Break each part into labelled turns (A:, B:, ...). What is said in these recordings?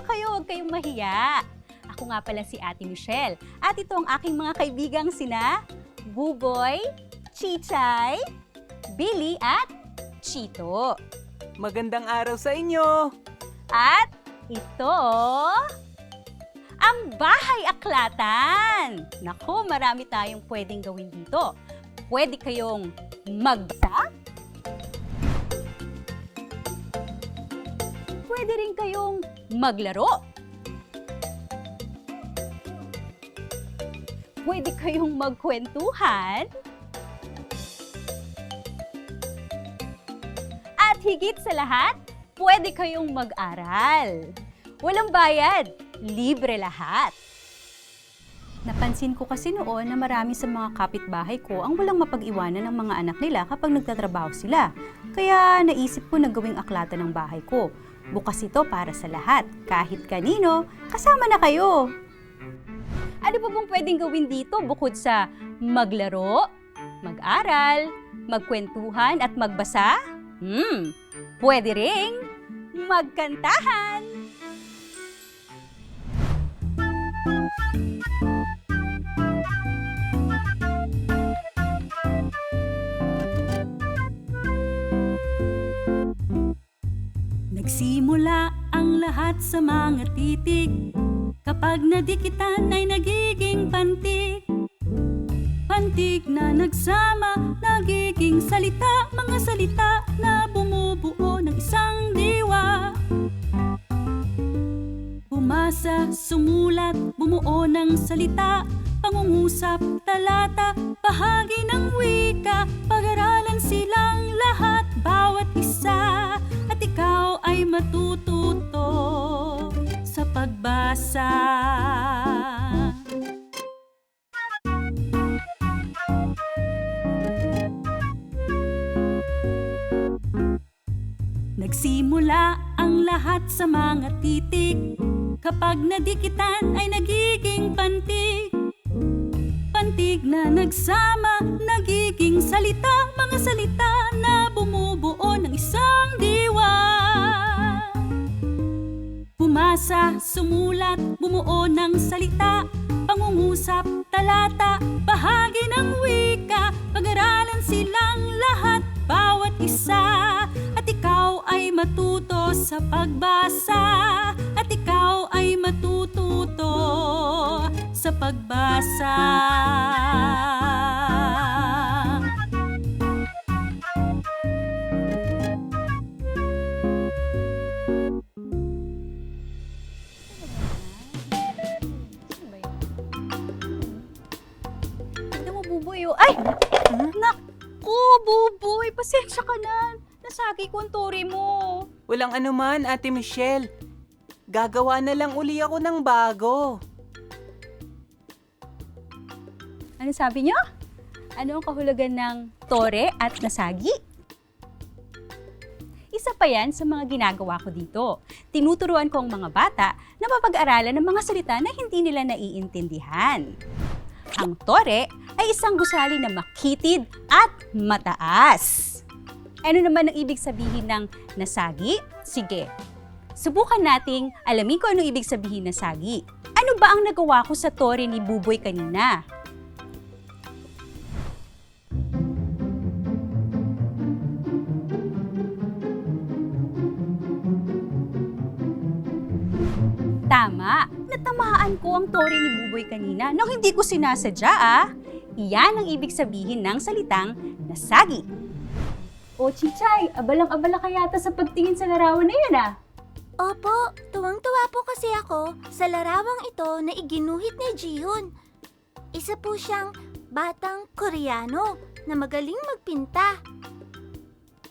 A: kayo, huwag kayong mahiya. Ako nga pala si Ate Michelle. At ito ang aking mga kaibigang sina Buboy, Chichay, Billy at Chito.
B: Magandang araw sa inyo!
A: At ito, ang Bahay Aklatan. Naku, marami tayong pwedeng gawin dito. Pwede kayong magbasa. Pwede rin kayong maglaro. Pwede kayong magkwentuhan. At higit sa lahat, pwede kayong mag-aral. Walang bayad, libre lahat. Napansin ko kasi noon na marami sa mga kapitbahay ko ang walang mapag-iwanan ng mga anak nila kapag nagtatrabaho sila. Kaya naisip ko na gawing aklatan ng bahay ko. Bukas ito para sa lahat, kahit kanino, kasama na kayo. Ano pa bang pwedeng gawin dito bukod sa maglaro, mag-aral, magkwentuhan at magbasa? Pwede ring magkantahan.
C: Nagsimula ang lahat sa mga titik. Kapag nadikitan ay nagiging pantig. Pantig na nagsama, nagiging salita. Mga salita na bumubuo ng isang diwa. Bumasa, sumulat, bumuo ng salita. Pangungusap, talata, bahagi ng wika. Pag-aralan silang lahat, bawat isa. At ikaw ay matututo sa pagbasa. Nagsimula ang lahat sa mga titik. Kapag nadikitan ay nagiging pantig. Pantig na nagsama, nagiging salita. Mga salita na bumubuo ng isang diwa. Bumasa, sumulat, bumuo ng salita. Pangungusap, talata, bahagi ng wika. Pag-aralan silang lahat, bawat isa. At ikaw ay matuto sa pagbasa. At ikaw ay matututo sa pagbasa.
A: Tignan mo, Buboy, oh. Ay! Naku, Buboy, pasensya ka na. Nasagi ko ang tore mo.
B: Walang anuman, Ate Michelle. Gagawa na lang uli ako ng bago.
A: Ano sabi niyo? Ano ang kahulugan ng tore at nasagi? Isa pa yan sa mga ginagawa ko dito. Tinuturuan ko ang mga bata na mapag-aralan ng mga salita na hindi nila naiintindihan. Ang tore ay isang gusali na makitid at mataas. Ano naman ang ibig sabihin ng nasagi? Sige, subukan nating alamin kung anong ibig sabihin ng nasagi. Ano ba ang nagawa ko sa tore ni Buboy kanina? Tama, natamaan ko ang tore ni Buboy kanina nang hindi ko sinasadya Iyan ang ibig sabihin ng salitang nasagi. O Chichay, abalang-abala ka yata sa pagtingin sa larawan na yan
D: Opo, tuwang-tuwa po kasi ako sa larawang ito na iginuhit ni Jihun. Isa po siyang batang Koreano na magaling magpinta.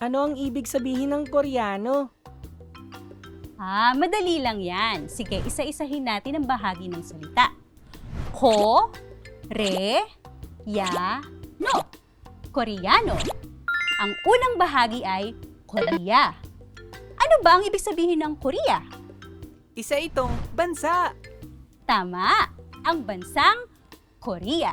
E: Ano ang ibig sabihin ng Koreano?
A: Madali lang yan. Sige, isa-isahin natin ang bahagi ng salita. Ko, re, ya, no. Koreano. Ang unang bahagi ay Korea. Ano ba ang ibig sabihin ng Korea?
B: Isa itong bansa.
A: Tama, ang bansang Korea.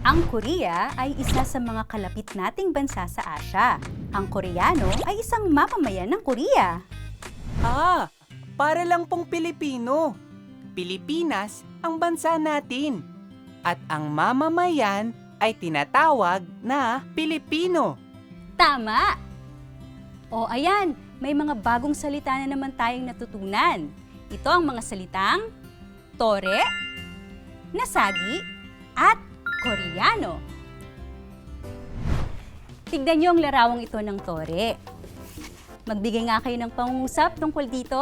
A: Ang Korea ay isa sa mga kalapit nating bansa sa Asya. Ang Koreano ay isang mamamayan ng Korea.
B: para lang pong Pilipino. Pilipinas ang bansa natin. At ang mamamayan ay tinatawag na Pilipino.
A: Tama! O ayan, may mga bagong salita na naman tayong natutunan. Ito ang mga salitang tore, nasagi, at koreano. Tignan niyo ang larawang ito ng tore. Magbigay nga kayo ng pangungusap tungkol dito.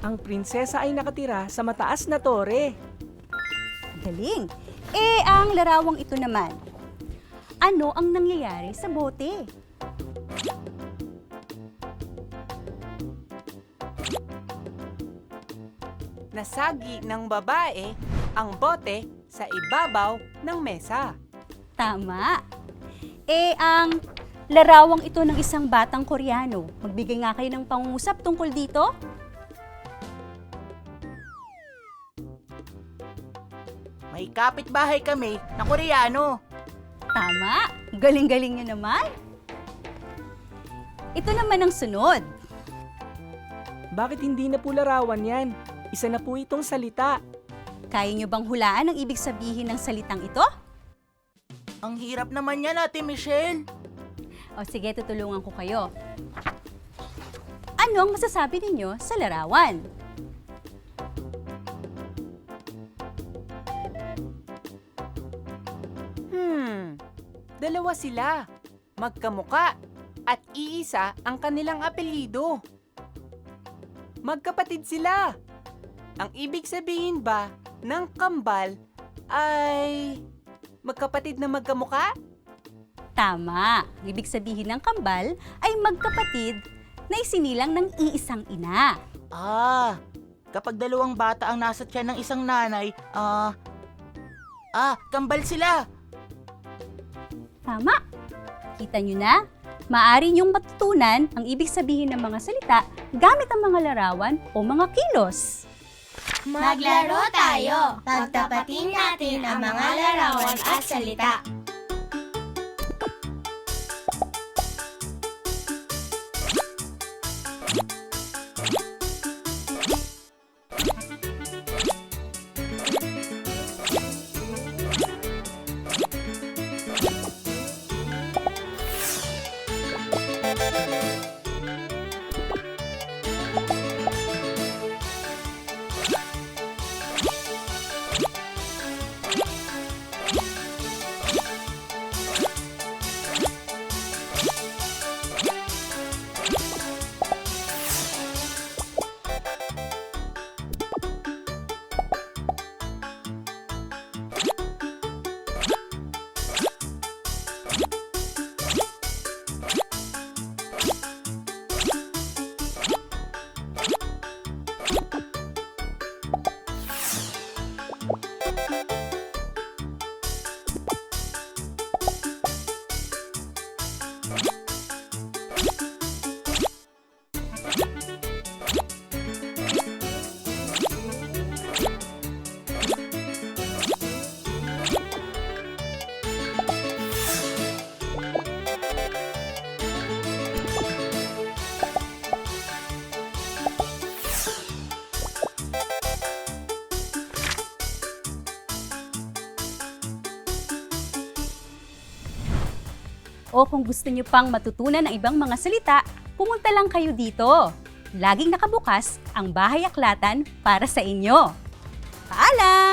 E: Ang prinsesa ay nakatira sa mataas na tore.
A: Galing! Ang larawang ito naman. Ano ang nangyayari sa bote?
B: Nasagi ng babae ang bote sa ibabaw ng mesa.
A: Tama! Ang larawang ito ng isang batang Koreano. Magbigay nga kayo ng pangungusap tungkol dito.
F: May kapitbahay kami na Koreano.
A: Tama! Galing-galing niyo naman. Ito naman ang sunod.
E: Bakit hindi na po larawan yan? Isa na po itong salita.
A: Kaya niyo bang hulaan ang ibig sabihin ng salitang ito?
F: Ang hirap naman yan, Ate Michelle.
A: O sige, tutulungan ko kayo. Ano ang masasabi ninyo sa larawan?
B: Dalawa sila, magkamuka, at iisa ang kanilang apelyido. Magkapatid sila. Ang ibig sabihin ba ng kambal ay magkapatid na magkamuka?
A: Tama! Ang ibig sabihin ng kambal ay magkapatid na isinilang ng iisang ina.
F: Kapag dalawang bata ang nasa tiyan ng isang nanay, kambal sila.
A: Tama! Kita nyo na? Maaari niyong matutunan ang ibig sabihin ng mga salita gamit ang mga larawan o mga kilos.
D: Maglaro tayo! Pagtapatin natin ang mga larawan at salita.
A: O kung gusto niyo pang matutunan ng ibang mga salita, pumunta lang kayo dito. Laging nakabukas ang Bahay Aklatan para sa inyo. Paalam!